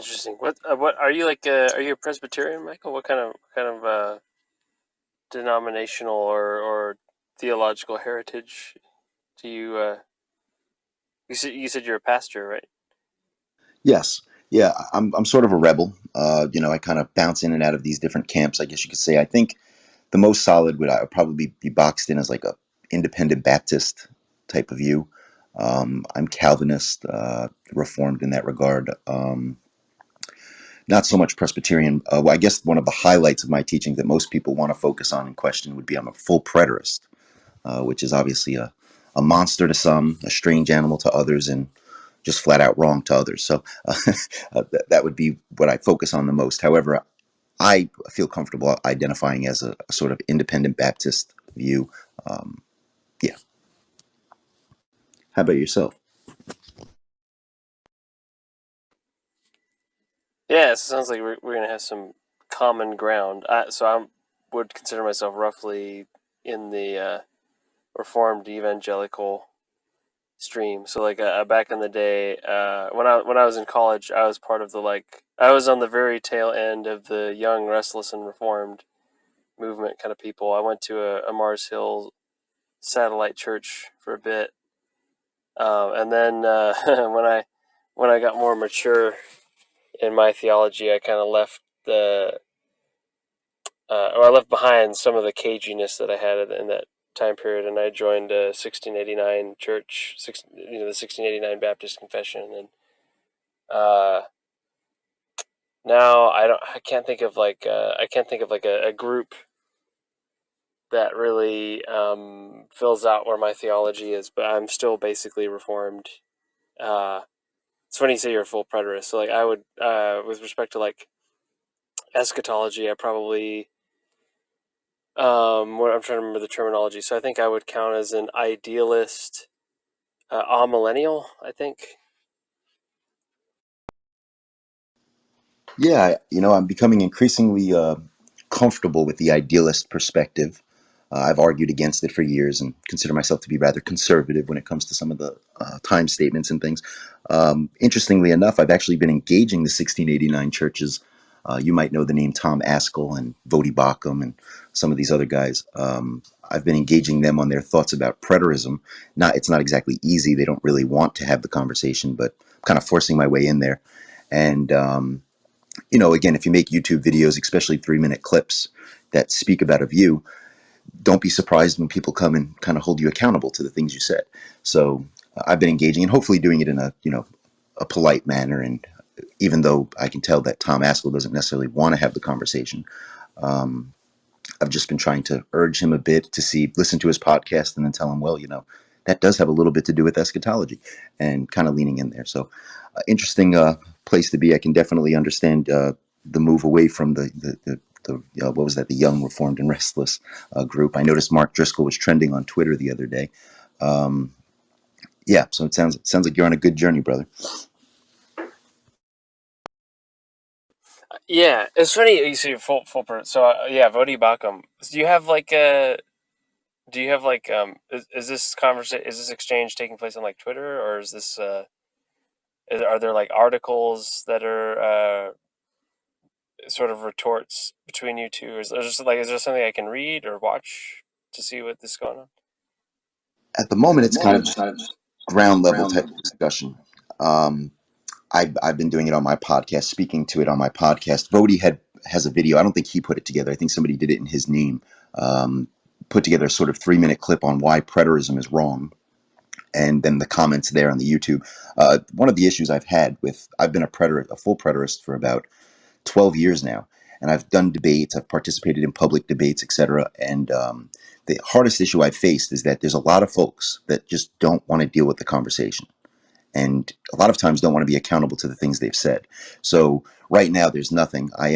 Interesting. What are you like? Are you a Presbyterian, Michael? What kind of denominational or theological heritage do you? You said you're a pastor, right? Yes. Yeah, I'm sort of a rebel. I kind of bounce in and out of these different camps, I guess you could say. I think the most solid would I would probably be boxed in as like a independent Baptist type of view. I'm Calvinist, Reformed in that regard. Not so much Presbyterian. Well, I guess one of the highlights of my teaching that most people want to focus on and question would be I'm a full preterist, which is obviously a monster to some, a strange animal to others, and just flat out wrong to others. So that would be what I focus on the most. However, I feel comfortable identifying as a sort of independent Baptist view. Um, yeah. How about yourself? Yeah, it sounds like we're gonna have some common ground. So I would consider myself roughly in the Reformed evangelical stream. So like back in the day, when I was in college, I was part of I was on the very tail end of the young, restless, and reformed movement kind of people. I went to a Mars Hill satellite church for a bit, and then when I got more mature in my theology, I kind of left or I left behind some of the caginess that I had in that time period, and I joined a 1689 church, the 1689 Baptist Confession, and uh, now I can't think of like a group that really fills out where my theology is, but I'm still basically reformed. Uh, it's funny you say you're a full preterist. So like I would, with respect to like eschatology, I probably what I'm trying to remember the terminology. So I think I would count as an idealist, amillennial. I think. Yeah, I'm becoming increasingly comfortable with the idealist perspective. I've argued against it for years and consider myself to be rather conservative when it comes to some of the time statements and things. Interestingly enough, I've actually been engaging the 1689 churches. You might know the name Tom Askell and Vodi Bakum and some of these other guys. I've been engaging them on their thoughts about preterism. It's not exactly easy. They don't really want to have the conversation, but I'm kind of forcing my way in there. And again, if you make YouTube videos, especially 3-minute clips that speak about a view, don't be surprised when people come and kind of hold you accountable to the things you said. So I've been engaging and hopefully doing it in a polite manner. And even though I can tell that Tom Askell doesn't necessarily want to have the conversation, um, I've just been trying to urge him a bit to listen to his podcast and then tell him, well, that does have a little bit to do with eschatology, and kind of leaning in there. So interesting place to be. I can definitely understand the move away from the what was that, the Young Reformed and Restless group. I noticed Mark Driscoll was trending on Twitter the other day. Um, yeah, so it sounds like you're on a good journey, brother. Yeah, it's funny you see full person. So yeah, Vodi Bakum. Do you have like a Do you have is this conversation, is this exchange taking place on like Twitter, or is this are there like articles that are sort of retorts between you two? Is there something I can read or watch to see what this is going on? At the moment, At the it's kind moment, of it's just kind of just ground level ground type level. of discussion. Um, I've been doing it on my podcast, speaking to it on my podcast. Vodi has a video. I don't think he put it together. I think somebody did it in his name. Um, Put together a sort of 3-minute clip on why preterism is wrong, and then the comments there on the YouTube. One of the issues I've been a full preterist for about 12 years now, and I've done debates. I've participated in public debates, etc. And the hardest issue I've faced is that there's a lot of folks that just don't want to deal with the conversation, and a lot of times don't want to be accountable to the things they've said. So right now, there's nothing. I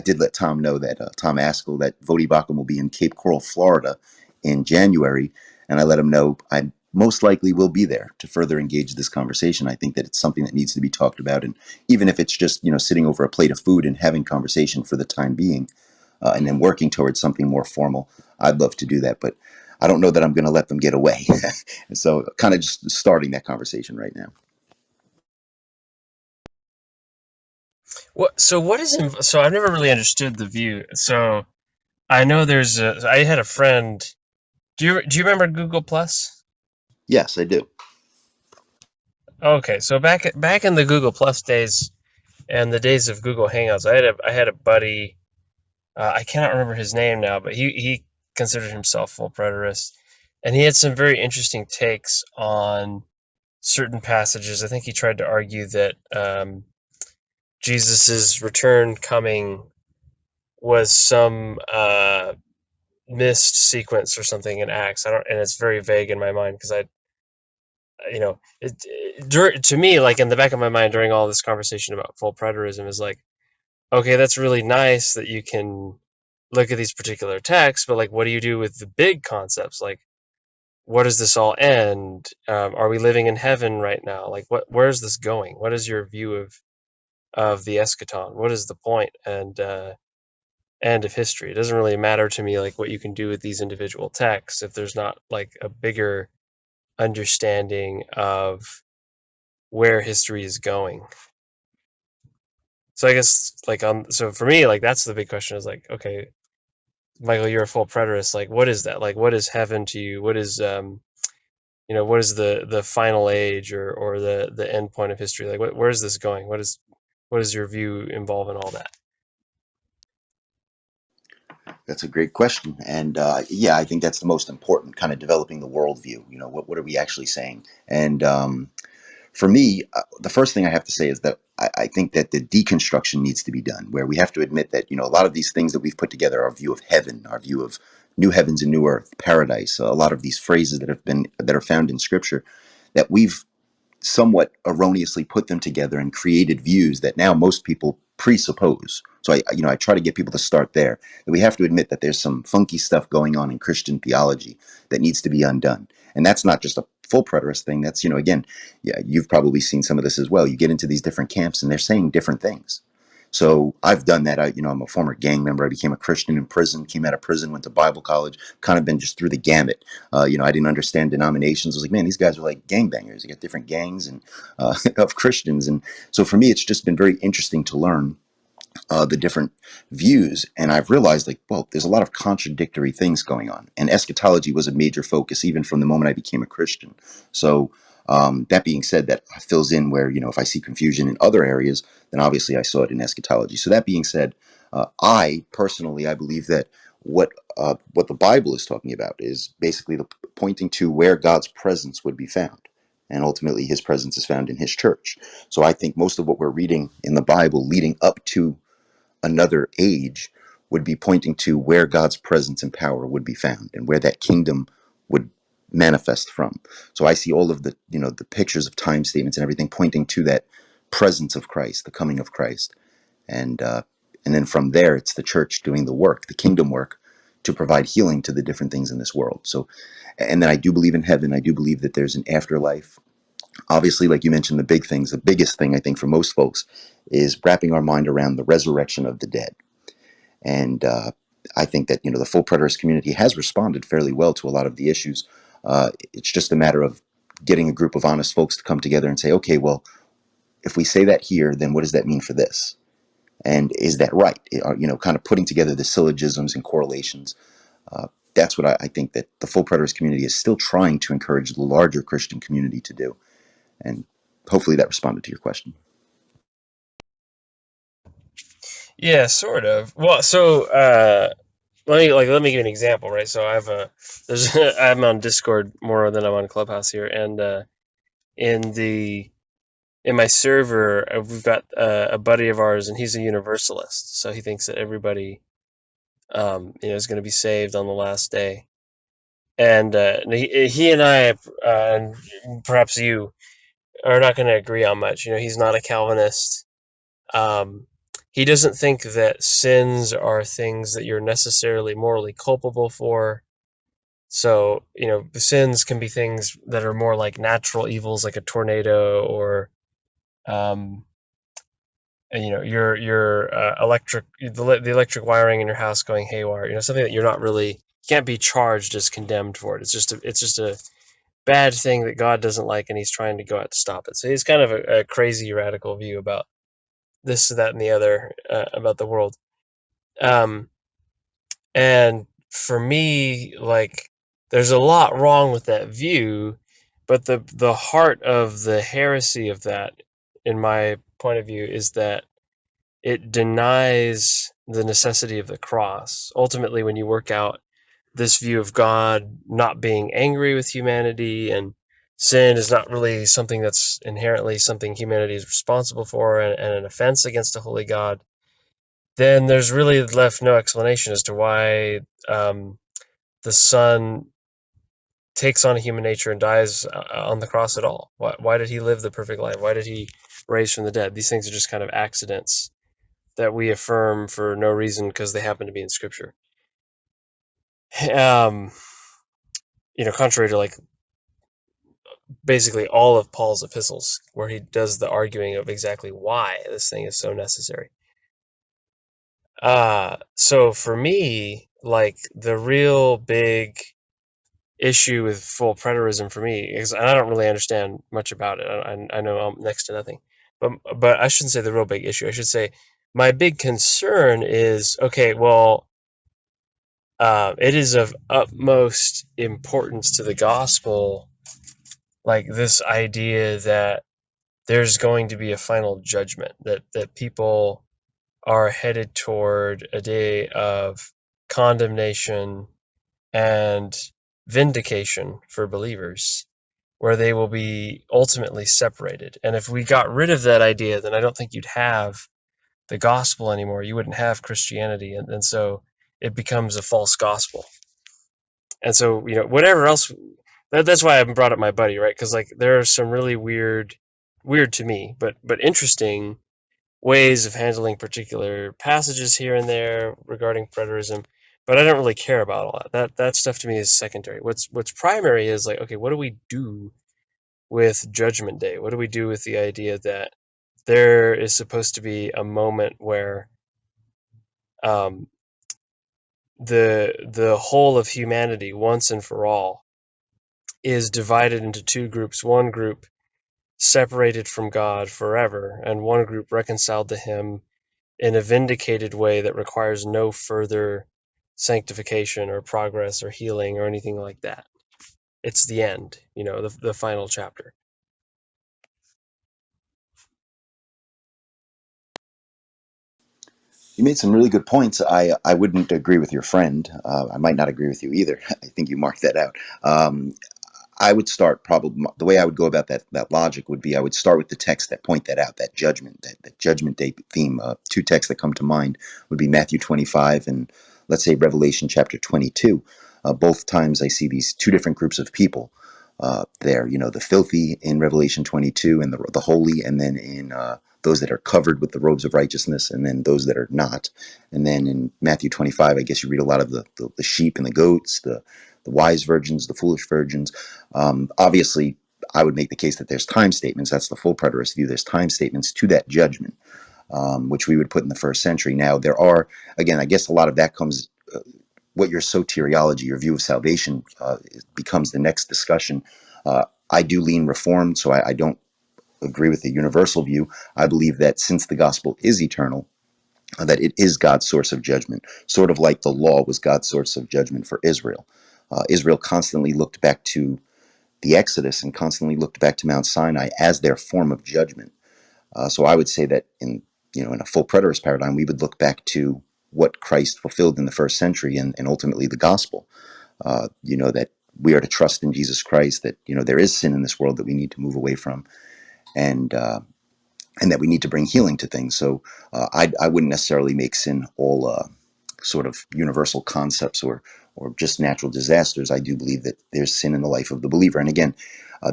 did let Tom know that Tom Askell, that Vodi Bakum will be in Cape Coral, Florida, in January, and I let him know I most likely will be there to further engage this conversation. I think that it's something that needs to be talked about, and even if it's just sitting over a plate of food and having conversation for the time being, and then working towards something more formal, I'd love to do that, but I don't know that I'm going to let them get away. So kind of just starting that conversation right now. What? So what is? So I've never really understood the view. So I know there's a. I had a friend. Do you remember Google Plus? Yes, I do. Okay, so back in the Google Plus days and the days of Google Hangouts, I had a buddy. I cannot remember his name now, but he considered himself full preterist, and he had some very interesting takes on certain passages. I think he tried to argue that Jesus's return coming was some missed sequence or something in Acts. I don't, and it's very vague in my mind because to me, like in the back of my mind during all this conversation about full preterism, is like, okay, that's really nice that you can look at these particular texts, but like, what do you do with the big concepts? Like, what does this all end? Are we living in heaven right now? Like, where's this going? What is your view of the eschaton? What is the point and end of history? It doesn't really matter to me like what you can do with these individual texts if there's not like a bigger understanding of where history is going. So I guess like so for me, like that's the big question is like, okay, Michael, you're a full preterist. Like, what is that? Like, what is heaven to you? What is what is the final age or the end point of history? Like, where is this going? What is your view involve in all that? That's a great question, and yeah, I think that's the most important kind of developing the worldview. What are we actually saying? And for me, the first thing I have to say is that I think that the deconstruction needs to be done, where we have to admit that a lot of these things that we've put together, our view of heaven, our view of new heavens and new earth, paradise, a lot of these phrases that are found in Scripture, that we've somewhat erroneously put them together and created views that now most people presuppose. So I try to get people to start there. That we have to admit that there's some funky stuff going on in Christian theology that needs to be undone. And that's not just a full preterist thing. That's, again, yeah, you've probably seen some of this as well. You get into these different camps and they're saying different things. So I've done that. I'm a former gang member. I became a Christian in prison, came out of prison, went to Bible college, kind of been just through the gamut. I didn't understand denominations. I was like, man, these guys are like gangbangers. You got different gangs and of Christians. And so for me, it's just been very interesting to learn the different views. And I've realized, like, well, there's a lot of contradictory things going on. And eschatology was a major focus, even from the moment I became a Christian. So that being said, that fills in where, if I see confusion in other areas, then obviously I saw it in eschatology. So that being said, I believe that what the Bible is talking about is basically pointing to where God's presence would be found. And ultimately, his presence is found in his church. So I think most of what we're reading in the Bible leading up to another age would be pointing to where God's presence and power would be found and where that kingdom would manifest from. So I see all of the pictures of time statements and everything pointing to that presence of Christ, the coming of Christ, and uh, and then from there it's the church doing the work, the kingdom work, to provide healing to the different things in this world. So, and then I do believe in heaven. I do believe that there's an afterlife. Obviously, like you mentioned, the biggest thing I think for most folks is wrapping our mind around the resurrection of the dead. And I think that the full preterist community has responded fairly well to a lot of the issues. It's just a matter of getting a group of honest folks to come together and say, okay, well, if we say that here, then what does that mean for this? And is that right? Kind of putting together the syllogisms and correlations. Uh, that's what I think that the full preterist community is still trying to encourage the larger Christian community to do. And hopefully that responded to your question. Yeah, sort of. Well, so let me give you an example, right? So I have a there's I'm on Discord more than I'm on Clubhouse here, and in the in my server we've got a buddy of ours, and he's a universalist, so he thinks that everybody is going to be saved on the last day, and he and I and perhaps you are not going to agree on much. He's not a Calvinist. Um, he doesn't think that sins are things that you're necessarily morally culpable for. So, the sins can be things that are more like natural evils, like a tornado, or um, your the electric wiring in your house going haywire. Something that you're not really you can't be charged as condemned for it. It's just a bad thing that God doesn't like, and He's trying to go out to stop it. So he's kind of a crazy radical view about this, that, and the other about the world. Um, and for me, like, there's a lot wrong with that view, but the heart of the heresy of that, in my point of view, is that it denies the necessity of the cross. Ultimately, when you work out this view of God not being angry with humanity, and sin is not really something that's inherently something humanity is responsible for, and an offense against a holy God, then there's really left no explanation as to why the Son takes on human nature and dies on the cross at all. Why did he live the perfect life? Why did he raise from the dead? These things are just kind of accidents that we affirm for no reason because they happen to be in Scripture. Um, contrary to, like, basically all of Paul's epistles, where he does the arguing of exactly why this thing is so necessary. So for me, like, the real big issue with full preterism for me is, and I don't really understand much about it. I know I'm next to nothing, but I shouldn't say the real big issue. I should say my big concern is, okay, well, it is of utmost importance to the gospel, like this idea that there's going to be a final judgment, that people are headed toward a day of condemnation and vindication for believers, where they will be ultimately separated. And if we got rid of that idea, then I don't think you'd have the gospel anymore. You wouldn't have Christianity. And so it becomes a false gospel. And so, whatever else, that's why I brought up my buddy, right? Because, like, there are some really weird to me, but interesting ways of handling particular passages here and there regarding preterism, but I don't really care about all that. That stuff to me is secondary. What's primary is, like, okay, what do we do with Judgment Day? What do we do with the idea that there is supposed to be a moment where um, the whole of humanity, once and for all, is divided into two groups. One group separated from God forever, and one group reconciled to Him in a vindicated way that requires no further sanctification or progress or healing or anything like that. It's the end, the final chapter. You made some really good points. I wouldn't agree with your friend. I might not agree with you either. I think you marked that out. I would start, probably the way I would go about that logic would be, I would start with the text that point that out, that judgment day theme. Two texts that come to mind would be Matthew 25 and, let's say, Revelation chapter 22. Both times I see these two different groups of people there. The filthy in Revelation 22, and the holy, and then in those that are covered with the robes of righteousness, and then those that are not. And then in Matthew 25, I guess you read a lot of the sheep and the goats, the wise virgins, the foolish virgins. Obviously, I would make the case that there's time statements. That's the full preterist view. There's time statements to that judgment, which we would put in the first century. Now, there are, again, I guess a lot of that comes, what your soteriology, your view of salvation, becomes the next discussion. I do lean Reformed, so I don't agree with the universal view. I believe that since the gospel is eternal, that it is God's source of judgment, sort of like the law was God's source of judgment for Israel. Israel constantly looked back to the Exodus and constantly looked back to Mount Sinai as their form of judgment. So I would say that in a full preterist paradigm, we would look back to what Christ fulfilled in the first century, and ultimately the gospel. That we are to trust in Jesus Christ, that there is sin in this world that we need to move away from, and and that we need to bring healing to things. So I wouldn't necessarily make sin all sort of universal concepts, or just natural disasters. I do believe that there's sin in the life of the believer. And again,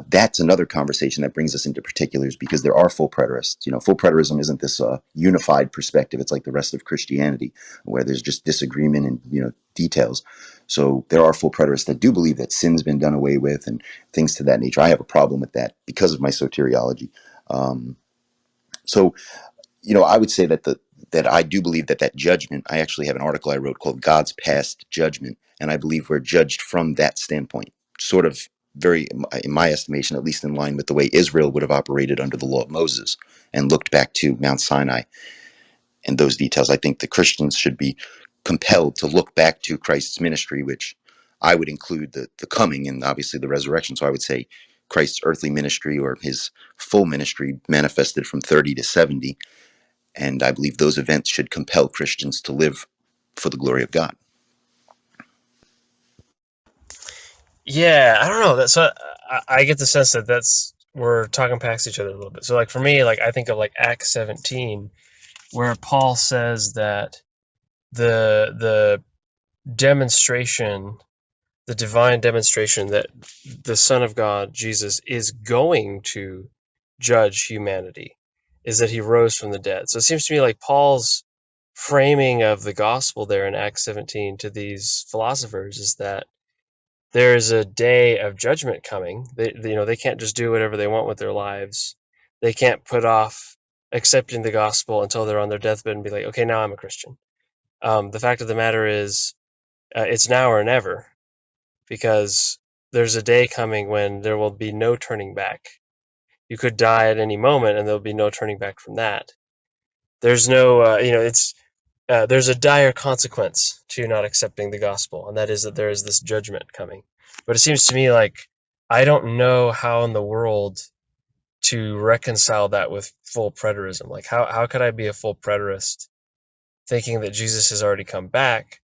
that's another conversation that brings us into particulars, because there are full preterists. Full preterism isn't this unified perspective. It's like the rest of Christianity, where there's just disagreement in details. So there are full preterists that do believe that sin's been done away with and things to that nature. I have a problem with that because of my soteriology. So I would say that I do believe that judgment. I actually have an article I wrote called "God's Past Judgment," and I believe we're judged from that standpoint, sort of very, in my estimation, at least in line with the way Israel would have operated under the law of Moses and looked back to Mount Sinai and those details. I think the Christians should be compelled to look back to Christ's ministry, which I would include the coming and obviously the resurrection. So I would say Christ's earthly ministry or his full ministry manifested from 30 to 70. And I believe those events should compel Christians to live for the glory of God. Yeah, I don't know. That's what I get the sense that that's we're talking past each other a little bit. So like for me, like I think of like Acts 17, where Paul says that the demonstration, the divine demonstration that the Son of God, Jesus, is going to judge humanity, is that he rose from the dead. So it seems to me like Paul's framing of the gospel there in Acts 17 to these philosophers is that there's a day of judgment coming. They can't just do whatever they want with their lives. They can't put off accepting the gospel until they're on their deathbed and be like, okay, now I'm a Christian. The fact of the matter is, it's now or never, because there's a day coming when there will be no turning back. You could die at any moment, and there'll be no turning back from that. There's no, there's a dire consequence to not accepting the gospel, and that is that there is this judgment coming. But it seems to me like I don't know how in the world to reconcile that with full preterism. Like, how could I be a full preterist thinking that Jesus has already come back,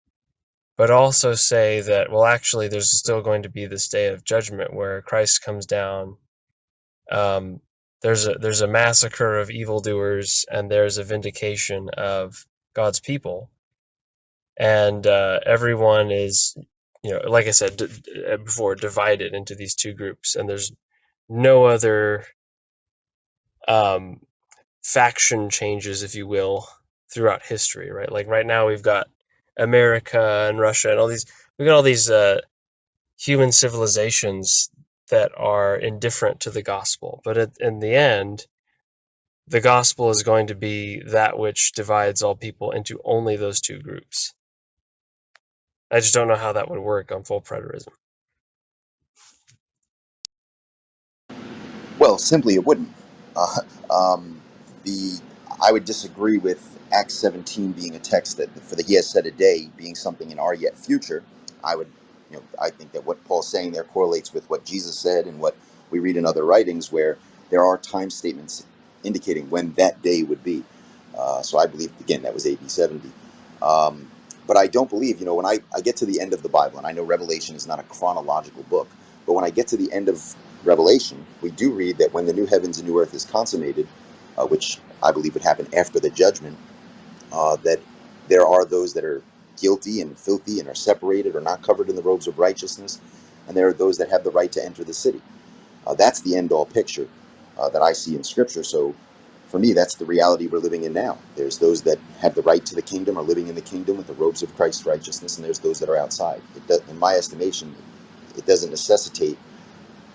but also say that, well, actually, there's still going to be this day of judgment where Christ comes down. Um, there's a massacre of evildoers, and there's a vindication of God's people, and everyone is, like I said before, divided into these two groups, and there's no other um, faction changes, if you will, throughout history, right? Like right now, we've got America and Russia and all these. We've got all these human civilizations that are indifferent to the gospel, but in the end, the gospel is going to be that which divides all people into only those two groups. I just don't know how that would work on full preterism. Well, simply it wouldn't. Um, the I would disagree with Acts 17 being a text that for the "He has said a day" being something in our yet future. I would, I think that what Paul's saying there correlates with what Jesus said and what we read in other writings, where there are time statements indicating when that day would be. So I believe again that was AD 70. Um, but I don't believe, when I get to the end of the Bible, and I know Revelation is not a chronological book, but when I get to the end of Revelation, we do read that when the new heavens and new earth is consummated, which I believe would happen after the judgment, that there are those that are guilty and filthy and are separated or not covered in the robes of righteousness, and there are those that have the right to enter the city. That's the end all picture that I see in Scripture. So for me, that's the reality we're living in now. There's those that have the right to the kingdom, are living in the kingdom with the robes of Christ's righteousness, and there's those that are outside. In my estimation, it doesn't necessitate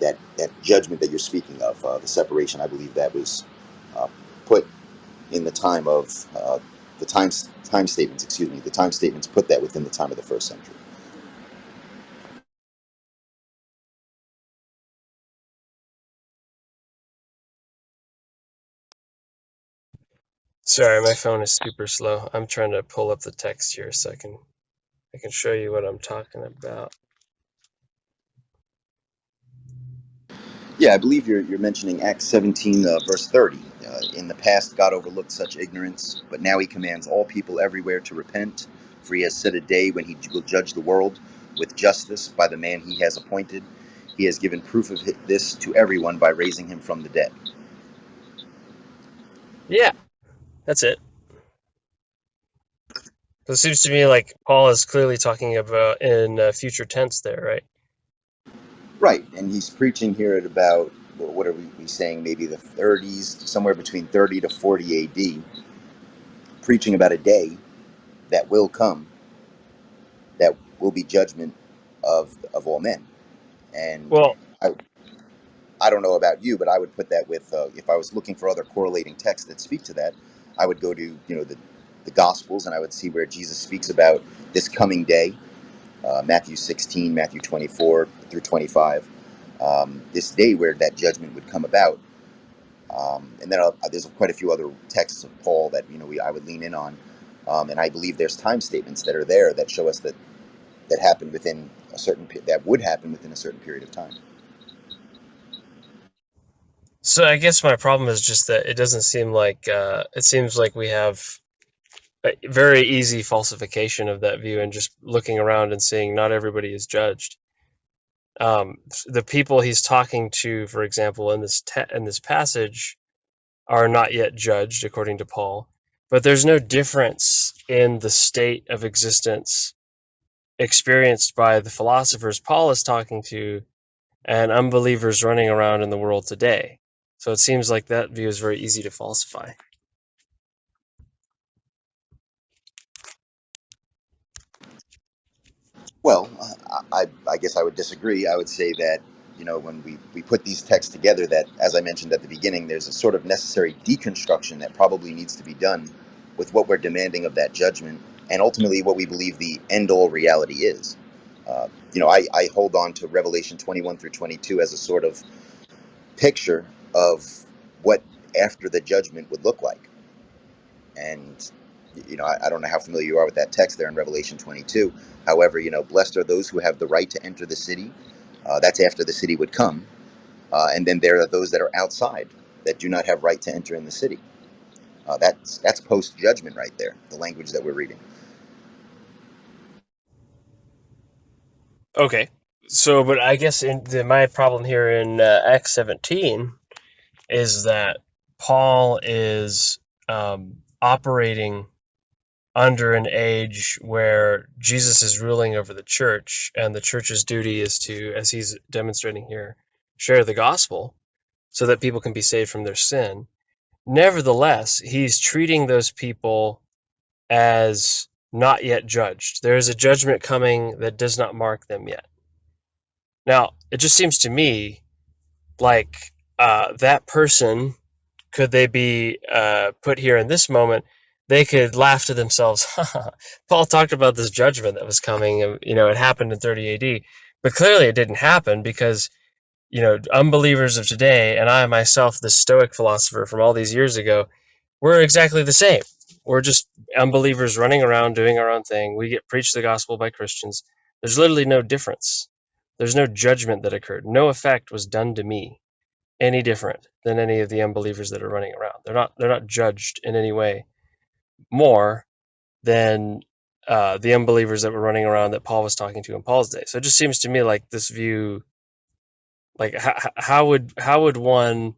that judgment that you're speaking of, the separation. I believe that was uh, put in the time of the time statements. Excuse me, the time statements put that within the time of the first century. Sorry, my phone is super slow. I'm trying to pull up the text here so I can show you what I'm talking about. Yeah, I believe you're mentioning Acts 17, verse 30. In the past, God overlooked such ignorance, but now He commands all people everywhere to repent, for He has set a day when He will judge the world with justice by the man He has appointed. He has given proof of this to everyone by raising him from the dead. Yeah, that's it. So it seems to me like Paul is clearly talking about in future tense there, right? Right, and he's preaching here at about, what are we saying, maybe the 30s, somewhere between 30 to 40 AD, preaching about a day that will come, that will be judgment of all men. And Well, I, I don't know about you, but I would put that with, if I was looking for other correlating texts that speak to that, I would go to, the Gospels, and I would see where Jesus speaks about this coming day, Matthew 16, Matthew 24 through 25. this day where that judgment would come about. And then there's quite a few other texts of Paul that I would lean in on, and I believe there's time statements that are there that show us that happened within that would happen within a certain period of time. So I guess my problem is just that it doesn't seem like it seems like we have a very easy falsification of that view and just looking around and seeing not everybody is judged. The people he's talking to, for example, in this passage, are not yet judged according to Paul, but there's no difference in the state of existence experienced by the philosophers Paul is talking to and unbelievers running around in the world today. So it seems like that view is very easy to falsify. Well, I guess I would disagree. I would say that, when we put these texts together, that, as I mentioned at the beginning, there's a sort of necessary deconstruction that probably needs to be done with what we're demanding of that judgment and ultimately what we believe the end all reality is. I hold on to Revelation 21 through 22 as a sort of picture of what after the judgment would look like. And I don't know how familiar you are with that text there in Revelation 22. However, blessed are those who have the right to enter the city. That's after the city would come. And then there are those that are outside that do not have right to enter in the city. That's post judgment right there, the language that we're reading. Okay. So, but I guess my problem here in Acts 17 is that Paul is operating under an age where Jesus is ruling over the church, and the church's duty is to, as he's demonstrating here, share the gospel so that people can be saved from their sin. Nevertheless, he's treating those people as not yet judged. There is a judgment coming that does not mark them yet. Now, it just seems to me like that person, could they be put here in this moment, they could laugh to themselves. Paul talked about this judgment that was coming, and it happened in 30 AD, but clearly it didn't happen because unbelievers of today, and I myself, the Stoic philosopher from all these years ago, we're exactly the same. We're just unbelievers running around doing our own thing. We get preached the gospel by Christians. There's literally no difference. There's no judgment that occurred. No effect was done to me any different than any of the unbelievers that are running around. They're not judged in any way more than the unbelievers that were running around that Paul was talking to in Paul's day. So it just seems to me like this view, like how would one,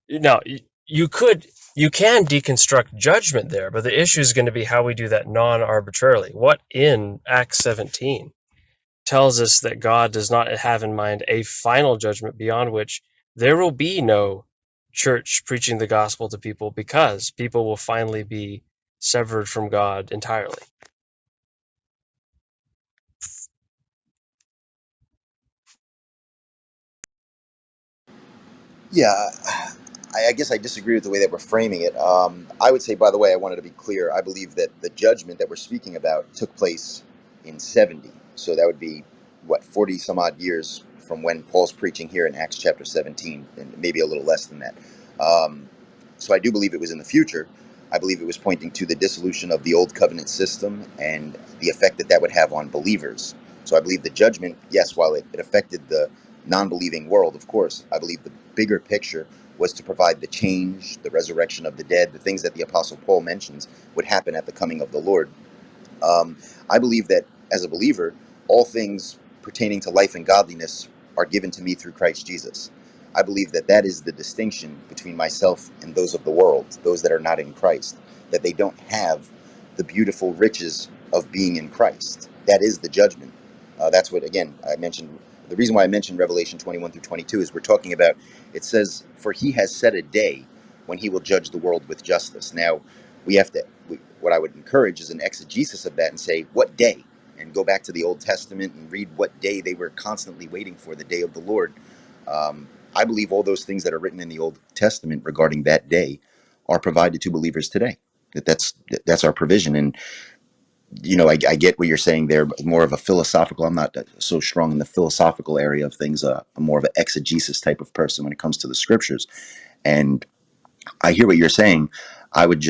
no, you can deconstruct judgment there, but the issue is going to be how we do that non-arbitrarily. What in Acts 17 tells us that God does not have in mind a final judgment beyond which there will be no church preaching the gospel to people, because people will finally be severed from God entirely. Yeah, I guess I disagree with the way that we're framing it. I would say, by the way, I wanted to be clear. I believe that the judgment that we're speaking about took place in 70. So that would be, what, 40 some odd years from when Paul's preaching here in Acts chapter 17, and maybe a little less than that. Um, so I do believe it was in the future. I believe it was pointing to the dissolution of the old covenant system and the effect that that would have on believers. So I believe the judgment, yes, while it affected the non believing world, of course, I believe the bigger picture was to provide the change, the resurrection of the dead, the things that the Apostle Paul mentions would happen at the coming of the Lord. Um, I believe that as a believer, all things pertaining to life and godliness are given to me through Christ Jesus. I believe that that is the distinction between myself and those of the world, those that are not in Christ, that they don't have the beautiful riches of being in Christ. That is the judgment. That's what, again, I mentioned. The reason why I mentioned Revelation 21 through 22 is we're talking about, it says, for he has set a day when he will judge the world with justice. Now, we have to, what I would encourage is an exegesis of that and say, what day? And go back to the Old Testament and read what day they were constantly waiting for, the day of the Lord. I believe all those things that are written in the Old Testament regarding that day are provided to believers today. That's our provision. And I get what you're saying there, but more of a philosophical. I'm not so strong in the philosophical area of things. I'm more of an exegesis type of person when it comes to the scriptures. And I hear what you're saying. I would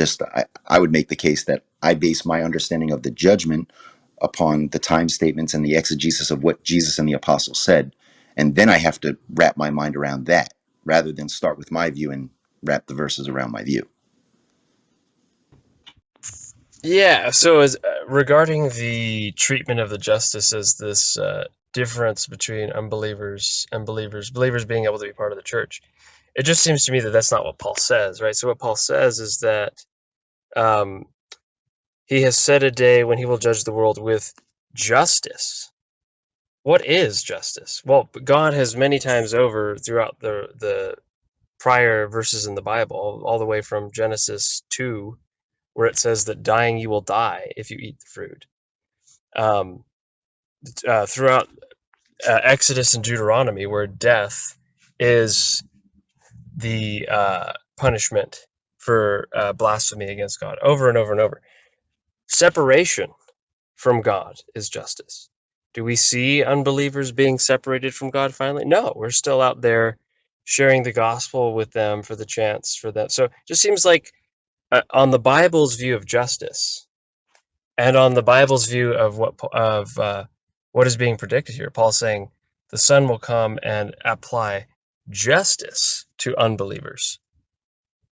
make the case that I base my understanding of the judgment upon the time statements and the exegesis of what Jesus and the apostles said. And then I have to wrap my mind around that rather than start with my view and wrap the verses around my view. Yeah. So, as regarding the treatment of the justice as this difference between unbelievers and believers, believers being able to be part of the church, it just seems to me that that's not what Paul says, right? So, what Paul says is that um, he has set a day when he will judge the world with justice. What is justice? Well, God has many times over throughout the prior verses in the Bible, all the way from Genesis 2, where it says that dying you will die if you eat the fruit. Um, throughout Exodus and Deuteronomy, where death is the punishment for blasphemy against God, over and over and over. Separation from God is justice. Do we see unbelievers being separated from God finally? No, we're still out there sharing the gospel with them for the chance for that. So it just seems like on the Bible's view of justice and on the Bible's view of what is being predicted here, Paul's saying the Son will come and apply justice to unbelievers.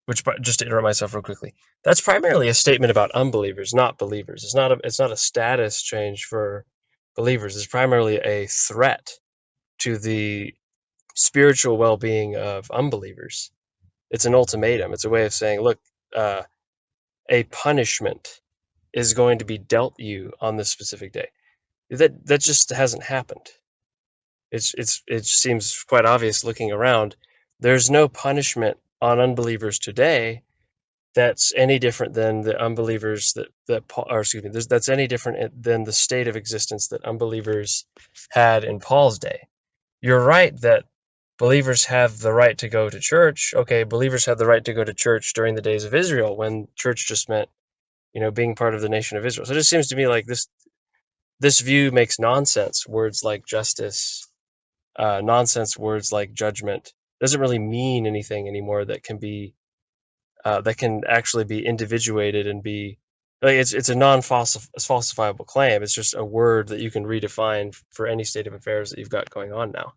Which, just to interrupt myself real quickly, that's primarily a statement about unbelievers, not believers. It's not a status change for believers. It's primarily a threat to the spiritual well-being of unbelievers. It's an ultimatum. It's a way of saying, look, uh, a punishment is going to be dealt you on this specific day. That just hasn't happened. It seems quite obvious looking around. There's no punishment on unbelievers today that's any different than the unbelievers that Paul, or excuse me, that's any different than the state of existence that unbelievers had in Paul's day. You're right that believers have the right to go to church. Okay, believers had the right to go to church during the days of Israel when church just meant, being part of the nation of Israel. So it just seems to me like this view makes nonsense. Words like justice, nonsense words like judgment doesn't really mean anything anymore that can actually be individuated and be like it's a non-falsifiable claim. It's just a word that you can redefine for any state of affairs that you've got going on now.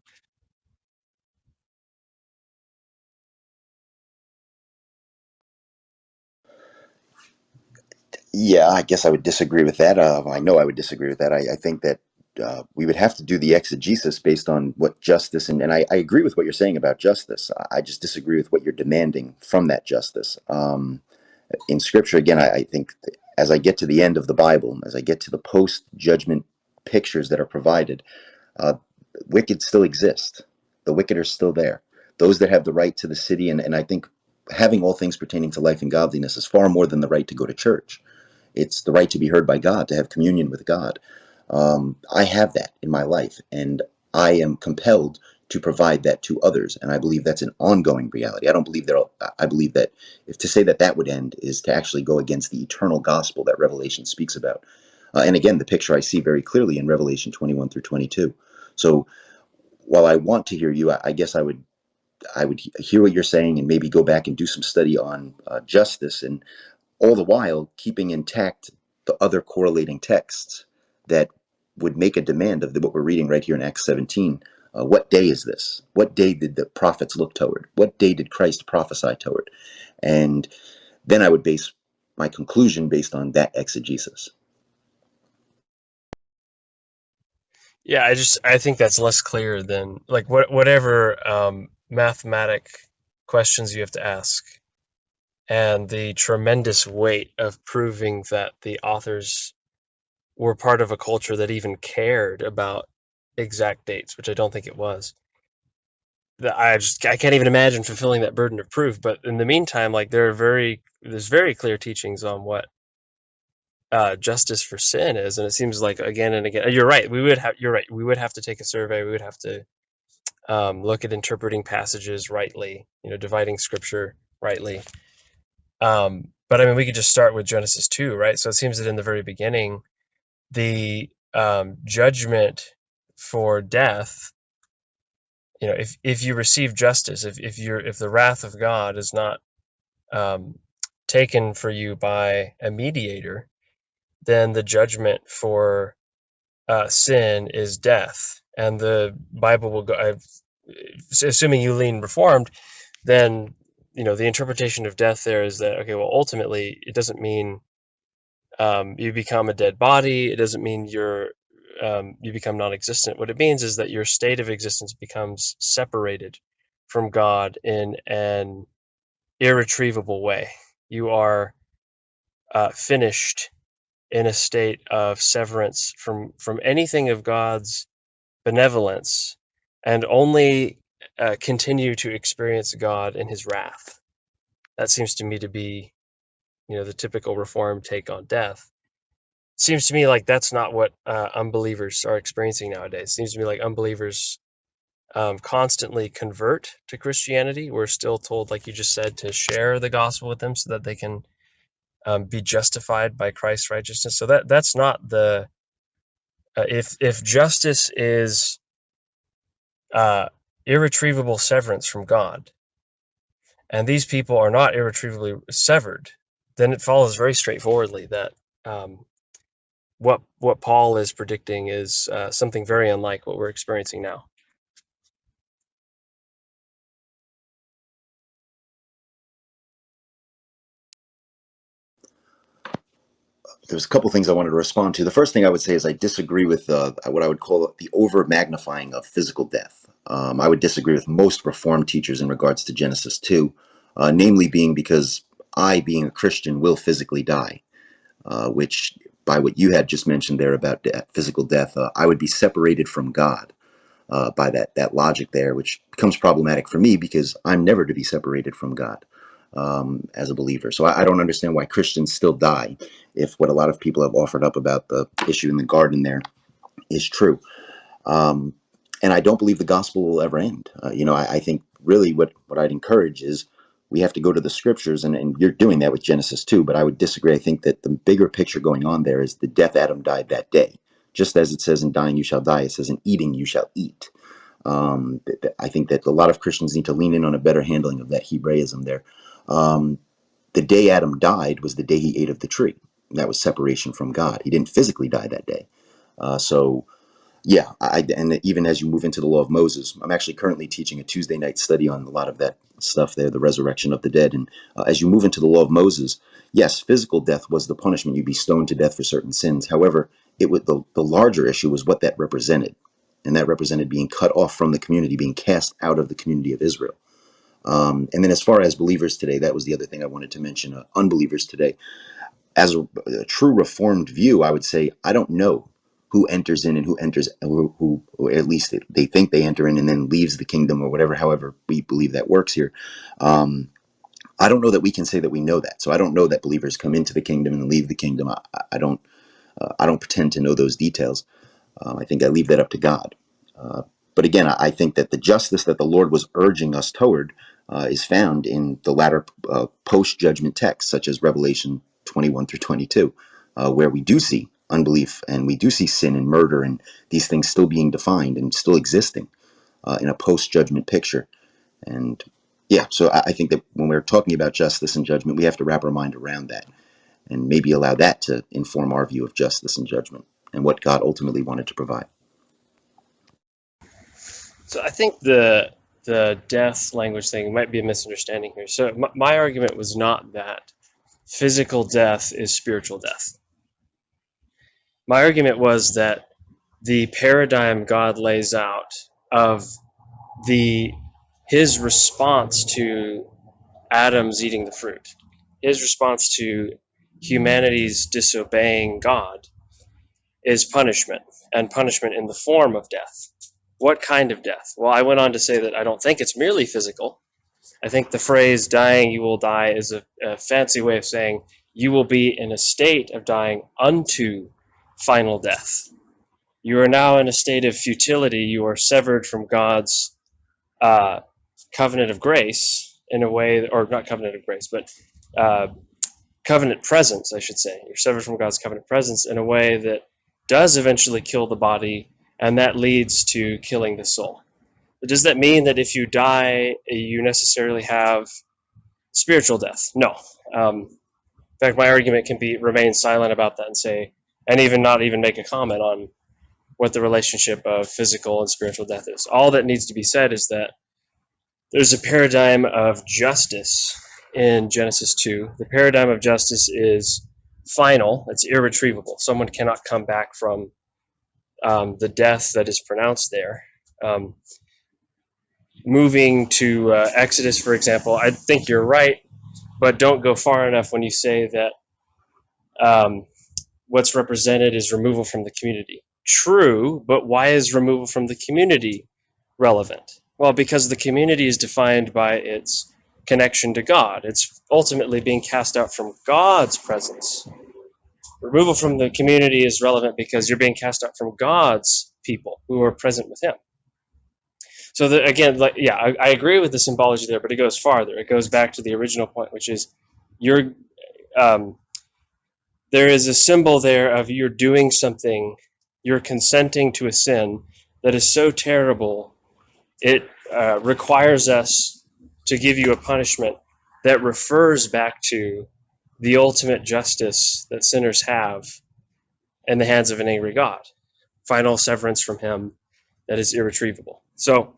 Yeah, I guess I would disagree with that. I know I would disagree with that. I think that we would have to do the exegesis based on what justice, and I agree with what you're saying about justice. I just disagree with what you're demanding from that justice. In Scripture, again, I think as I get to the end of the Bible, as I get to the post judgment pictures that are provided, uh, wicked still exist. The wicked are still there. Those that have the right to the city, and I think having all things pertaining to life and godliness is far more than the right to go to church. It's the right to be heard by God, to have communion with God. I have that in my life, and I am compelled to provide that to others. And I believe that's an ongoing reality. I don't believe that. I believe that if to say that that would end is to actually go against the eternal gospel that Revelation speaks about. And again, the picture I see very clearly in Revelation 21 through 22. So while I want to hear you, I guess I would hear what you're saying and maybe go back and do some study on justice, and all the while keeping intact the other correlating texts that would make a demand of what we're reading right here in Acts 17. What day is this? What day did the prophets look toward? What day did Christ prophesy toward? And then I would base my conclusion based on that exegesis. Yeah, I think that's less clear than like whatever mathematic questions you have to ask, and the tremendous weight of proving that the authors were part of a culture that even cared about exact dates, which I don't think it was. I can't even imagine fulfilling that burden of proof. But in the meantime, like there's very clear teachings on what justice for sin is, and it seems like again and again. You're right. We would have to take a survey. We would have to look at interpreting passages rightly. Dividing scripture rightly. But I mean, we could just start with Genesis 2, right? So it seems that in the very beginning, the judgment for death, if you receive justice, if the wrath of God is not um, taken for you by a mediator, then the judgment for sin is death. And the Bible will go, assuming you lean Reformed, then the interpretation of death there is that, okay, well, ultimately it doesn't mean you become a dead body. It doesn't mean you become non-existent. What it means is that your state of existence becomes separated from God in an irretrievable way. You are finished in a state of severance from anything of God's benevolence, and only continue to experience God in His wrath. That seems to me to be, the typical Reformed take on death. It seems to me like that's not what unbelievers are experiencing nowadays. It seems to me like unbelievers constantly convert to Christianity. We're still told, like you just said, to share the gospel with them so that they can be justified by Christ's righteousness. So that's not the if justice is uh, irretrievable severance from God, and these people are not irretrievably severed, then it follows very straightforwardly that what Paul is predicting is something very unlike what we're experiencing now. There's a couple things I wanted to respond to. The first thing I would say is I disagree with what I would call the over magnifying of physical death. I would disagree with most Reformed teachers in regards to Genesis 2, namely being because I, being a Christian, will physically die, which, by what you had just mentioned there about physical death, I would be separated from God by that logic there, which becomes problematic for me because I'm never to be separated from God as a believer. So I don't understand why Christians still die if what a lot of people have offered up about the issue in the garden there is true. Um, and I don't believe the gospel will ever end. I think really what I'd encourage is we have to go to the scriptures, and you're doing that with Genesis 2, but I would disagree. I think that the bigger picture going on there is the death Adam died that day. Just as it says in dying you shall die, it says in eating you shall eat. I think that a lot of Christians need to lean in on a better handling of that Hebraism there. Um, the day Adam died was the day he ate of the tree. That was separation from God. He didn't physically die that day. So yeah, and even as you move into the law of Moses, I'm actually currently teaching a Tuesday night study on a lot of that stuff there, the resurrection of the dead. And as you move into the law of Moses, yes, physical death was the punishment. You'd be stoned to death for certain sins. However, it was the larger issue was what that represented. And that represented being cut off from the community, being cast out of the community of Israel. And then as far as believers today, that was the other thing I wanted to mention. Unbelievers today, as a true reformed view, I would say I don't know who enters in and who enters, who or at least they think they enter in and then leaves the kingdom or whatever, however we believe that works here. Um, I don't know that we can say that we know that. So I don't know that believers come into the kingdom and leave the kingdom. I don't pretend to know those details. I think I leave that up to God. Uh, but again, I think that the justice that the Lord was urging us toward is found in the latter post-judgment texts, such as Revelation 21 through 22, where we do see unbelief and we do see sin and murder and these things still being defined and still existing in a post-judgment picture. And yeah, so I think that when we're talking about justice and judgment, we have to wrap our mind around that and maybe allow that to inform our view of justice and judgment and what God ultimately wanted to provide. So I think the death language thing might be a misunderstanding here. So my argument was not that physical death is spiritual death. My argument was that the paradigm God lays out of the his response to Adam's eating the fruit, his response to humanity's disobeying God, is punishment, and punishment in the form of death. What kind of death? Well, I went on to say that I don't think it's merely physical. I think the phrase dying you will die is a fancy way of saying you will be in a state of dying unto final death. You are now in a state of futility. You are severed from God's uh, covenant of grace in a way, or not covenant of grace, but uh, covenant presence, I should say. You're severed from God's covenant presence in a way that does eventually kill the body, and that leads to killing the soul. Does that mean that if you die, you necessarily have spiritual death? No. In fact, my argument can be remain silent about that and say, and even not even make a comment on what the relationship of physical and spiritual death is. All that needs to be said is that there's a paradigm of justice in Genesis 2. The paradigm of justice is final, it's irretrievable. Someone cannot come back from the death that is pronounced there. Um, Moving to Exodus, for example, I think you're right, but don't go far enough when you say that um, what's represented is removal from the community. True, but why is removal from the community relevant? Well, because the community is defined by its connection to God. It's ultimately being cast out from God's presence. Removal from the community is relevant because you're being cast out from God's people who are present with Him. So again, yeah, I agree with the symbology there, but it goes farther. It goes back to the original point, which is you're um, there is a symbol there of you're doing something, you're consenting to a sin that is so terrible, it requires us to give you a punishment that refers back to the ultimate justice that sinners have in the hands of an angry God. Final severance from Him that is irretrievable. So,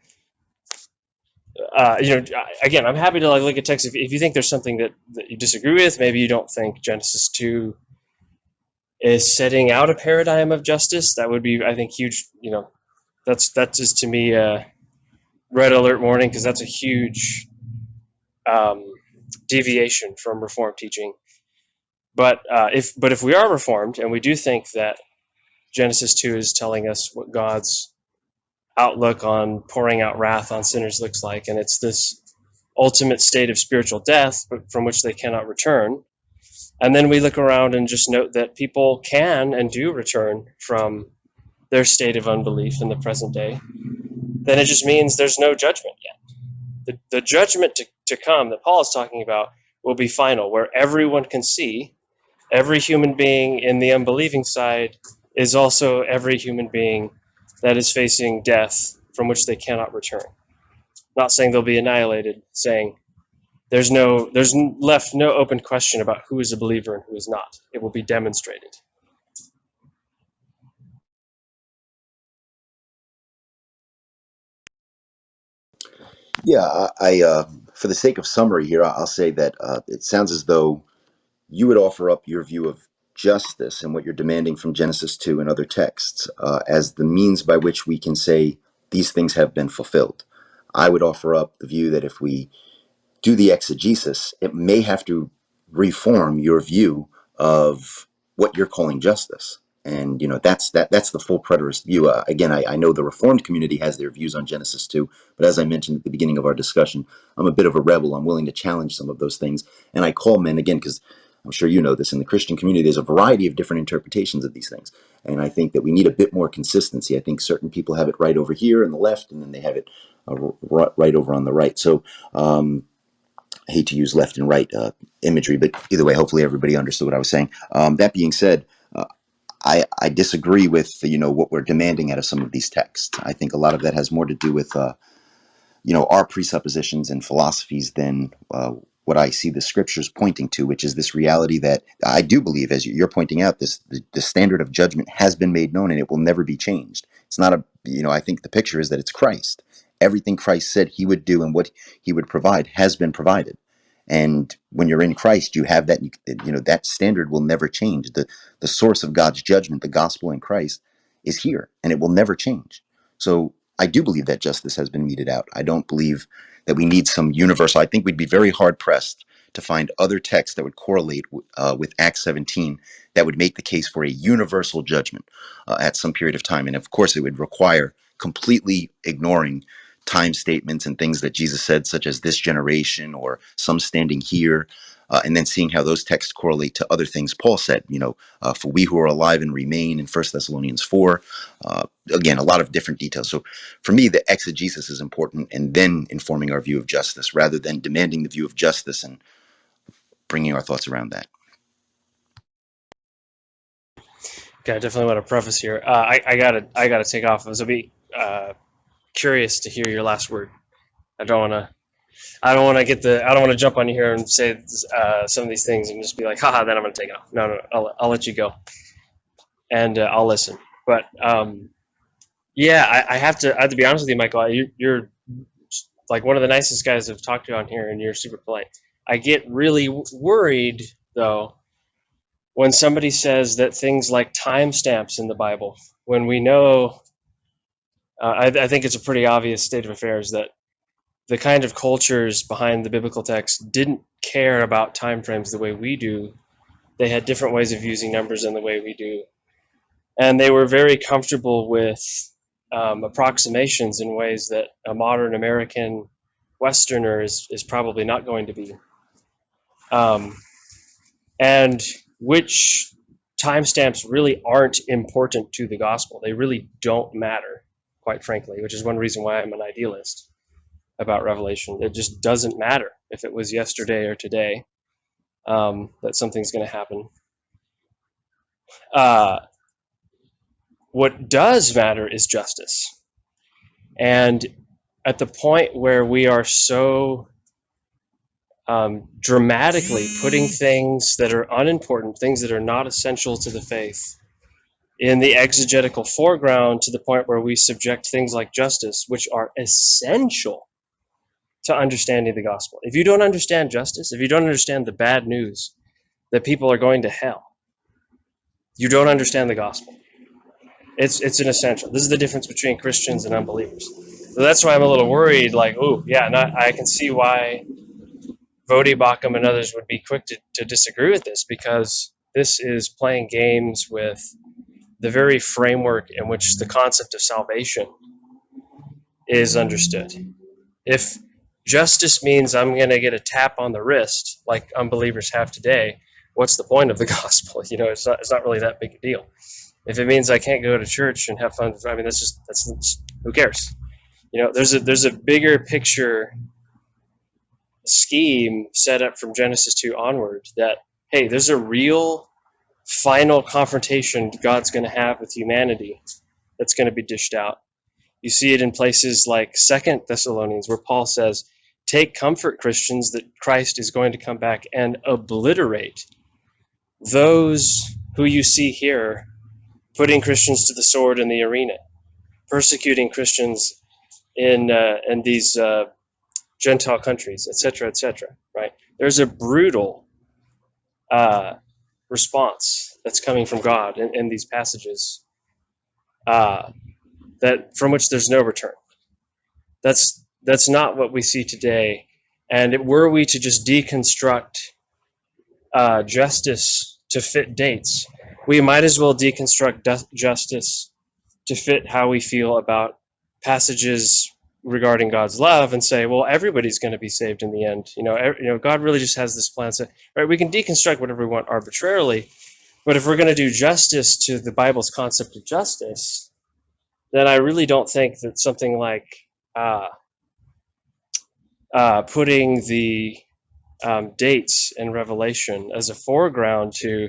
again, I'm happy to look at text. If you think there's something that you disagree with, maybe you don't think Genesis 2 is setting out a paradigm of justice, that would be, I think, huge. That's just to me a red alert warning, because that's a huge um, deviation from Reformed teaching. But if we are Reformed and we do think that Genesis 2 is telling us what God's outlook on pouring out wrath on sinners looks like, and it's this ultimate state of spiritual death from which they cannot return, and then we look around and just note that people can and do return from their state of unbelief in the present day, then it just means there's no judgment yet. The judgment to come that Paul is talking about will be final, where everyone can see every human being in the unbelieving side is also every human being that is facing death from which they cannot return. Not saying they'll be annihilated, saying there's left no open question about who is a believer and who is not. It will be demonstrated. Yeah, for the sake of summary here, I'll say that it sounds as though you would offer up your view of justice and what you're demanding from Genesis 2 and other texts as the means by which we can say these things have been fulfilled. I would offer up the view that if we do the exegesis, it may have to reform your view of what you're calling justice. And that's the full preterist view. Again, I know the Reformed community has their views on Genesis too, but as I mentioned at the beginning of our discussion, I'm a bit of a rebel. I'm willing to challenge some of those things, and I call men again because I'm sure you know this, in the Christian community, there's a variety of different interpretations of these things, and I think that we need a bit more consistency. I think certain people have it right over here on the left, and then they have it right over on the right. So. I hate to use left and right imagery, but either way, hopefully everybody understood what I was saying. That being said, I disagree with what we're demanding out of some of these texts. I think a lot of that has more to do with our presuppositions and philosophies than what I see the scriptures pointing to, which is this reality that I do believe, as you're pointing out, the standard of judgment has been made known and it will never be changed. It's not I think the picture is that it's Christ. Everything Christ said He would do and what He would provide has been provided. And when you're in Christ, you have that, that standard will never change. The source of God's judgment, the gospel in Christ, is here and it will never change. So I do believe that justice has been meted out. I don't believe that we need some universal. I think we'd be very hard pressed to find other texts that would correlate with Acts 17 that would make the case for a universal judgment at some period of time. And of course, it would require completely ignoring time statements and things that Jesus said, such as this generation or some standing here, and then seeing how those texts correlate to other things Paul said, for we who are alive and remain in 1 Thessalonians 4. Again, a lot of different details. So for me, the exegesis is important, and then informing our view of justice rather than demanding the view of justice and bringing our thoughts around that. Okay, I definitely want to preface here. I gotta take off. So be curious to hear your last word. I don't want to. I don't want to get the. I don't want to jump on you here and say some of these things and just be like, haha. Then I'm gonna take it off. No, no. I'll let you go and I'll listen. But yeah, I have to be honest with you, Michael. You're like one of the nicest guys I've talked to on here, and you're super polite. I get really worried though when somebody says that things like timestamps in the Bible, when we know, I think it's a pretty obvious state of affairs that the kind of cultures behind the biblical text didn't care about time frames the way we do. They had different ways of using numbers than the way we do, and they were very comfortable with approximations in ways that a modern American Westerner is probably not going to be. Um, and which timestamps really aren't important to the gospel. They really don't matter, quite frankly, which is one reason why I'm an idealist about Revelation. It just doesn't matter if it was yesterday or today that something's going to happen. Uh, what does matter is justice. And at the point where we are so dramatically putting things that are unimportant, things that are not essential to the faith, in the exegetical foreground to the point where we subject things like justice, which are essential to understanding the gospel. If you don't understand justice, if you don't understand the bad news that people are going to hell, you don't understand the gospel. It's an essential. This is the difference between Christians and unbelievers. So that's why I'm a little worried. Like, oh yeah, I can see why Vodi Bakum and others would be quick to disagree with this, because this is playing games with the very framework in which the concept of salvation is understood. If justice means I'm going to get a tap on the wrist like unbelievers have today, what's the point of the gospel? It's not really that big a deal. If it means I can't go to church and have fun, I mean, that's who cares? There's a bigger picture scheme set up from Genesis 2 onward that, hey, there's a real final confrontation God's going to have with humanity that's going to be dished out. You see it in places like 2 Thessalonians, where Paul says, take comfort, Christians, that Christ is going to come back and obliterate those who you see here putting Christians to the sword in the arena, persecuting Christians in these Gentile countries, etc., etc. Right? There's a brutal uh, response that's coming from God in these passages, that from which there's no return. That's not what we see today. And were we to just deconstruct justice to fit dates, we might as well deconstruct justice to fit how we feel about passages regarding God's love and say, well, everybody's going to be saved in the end. God really just has this plan. So, right, we can deconstruct whatever we want arbitrarily, but if we're going to do justice to the Bible's concept of justice, then I really don't think that something like uh, putting the dates in Revelation as a foreground to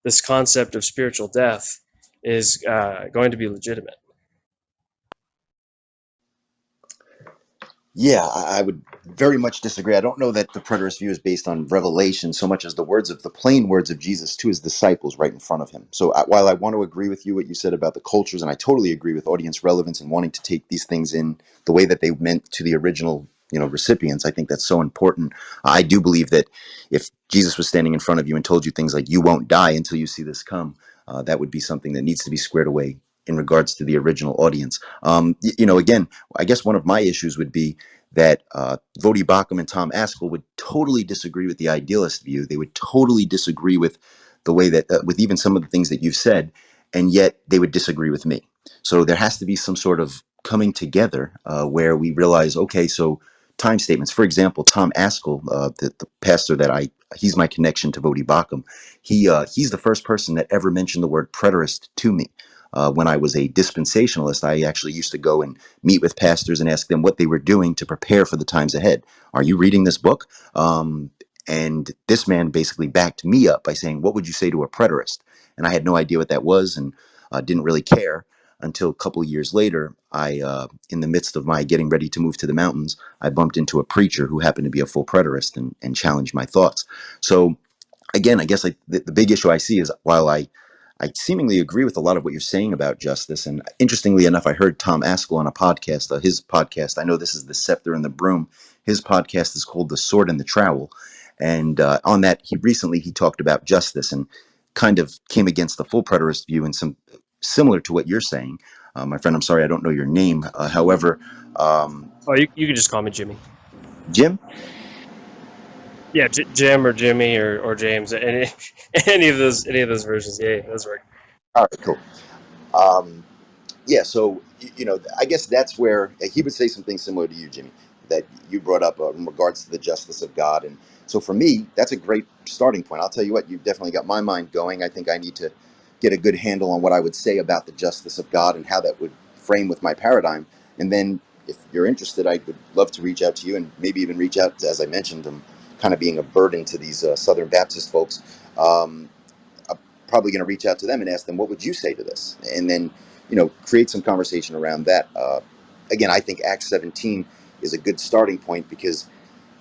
this concept of spiritual death is going to be legitimate. Yeah, I would very much disagree. I don't know that the preterist view is based on revelation so much as the plain words of Jesus to his disciples right in front of him. So while I want to agree with you what you said about the cultures, and I totally agree with audience relevance and wanting to take these things in the way that they meant to the original, recipients, I think that's so important. I do believe that if Jesus was standing in front of you and told you things like "you won't die until you see this come," that would be something that needs to be squared away in regards to the original audience. Again, I guess one of my issues would be that Vodi Bakum and Tom Askell would totally disagree with the idealist view. They would totally disagree with the way that, with even some of the things that you've said, and yet they would disagree with me. So there has to be some sort of coming together where we realize, okay, so time statements. For example, Tom Askell, the pastor he's my connection to Vodi Bakum. He's the first person that ever mentioned the word preterist to me. When I was a dispensationalist, I actually used to go and meet with pastors and ask them what they were doing to prepare for the times ahead. Are you reading this book? And this man basically backed me up by saying, "What would you say to a preterist?" And I had no idea what that was, and didn't really care until a couple of years later. In the midst of my getting ready to move to the mountains, I bumped into a preacher who happened to be a full preterist and challenged my thoughts. So again, I guess the big issue I see is while I seemingly agree with a lot of what you're saying about justice, and interestingly enough, I heard Tom Askell on a podcast. His podcast, I know this is the Scepter and the Broom. His podcast is called The Sword and the Trowel, and on that, he talked about justice and kind of came against the full preterist view and some similar to what you're saying. My friend, I'm sorry, I don't know your name. However, Oh, you can just call me Jimmy. Jim. Yeah, Jim or Jimmy or James. Any any of those versions. Yeah, those work. All right, cool. Um, yeah, so I guess that's where he would say something similar to you, Jimmy, that you brought up in regards to the justice of God. And so for me, that's a great starting point. I'll tell you what, you've definitely got my mind going. I think I need to get a good handle on what I would say about the justice of God and how that would frame with my paradigm. And then if you're interested, I would love to reach out to you and maybe even reach out, as I mentioned, I'm kind of being a burden to these Southern Baptist folks. Um, I'm probably going to reach out to them and ask them, what would you say to this? And then, create some conversation around that. Again, I think Acts 17 is a good starting point because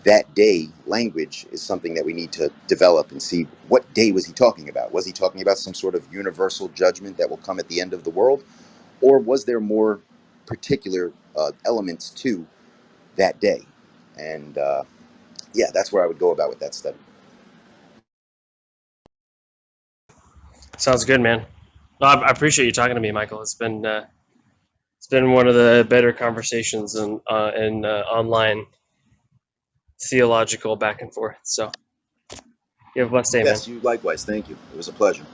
that day language is something that we need to develop and see what day was he talking about. Was he talking about some sort of universal judgment that will come at the end of the world? Or was there more particular elements to that day? And yeah, that's where I would go about with that study. Sounds good, man. No, I appreciate you talking to me, Michael. It's been one of the better conversations in online theological back and forth. So you have a blessed day, man. Yes, you likewise. Thank you. It was a pleasure.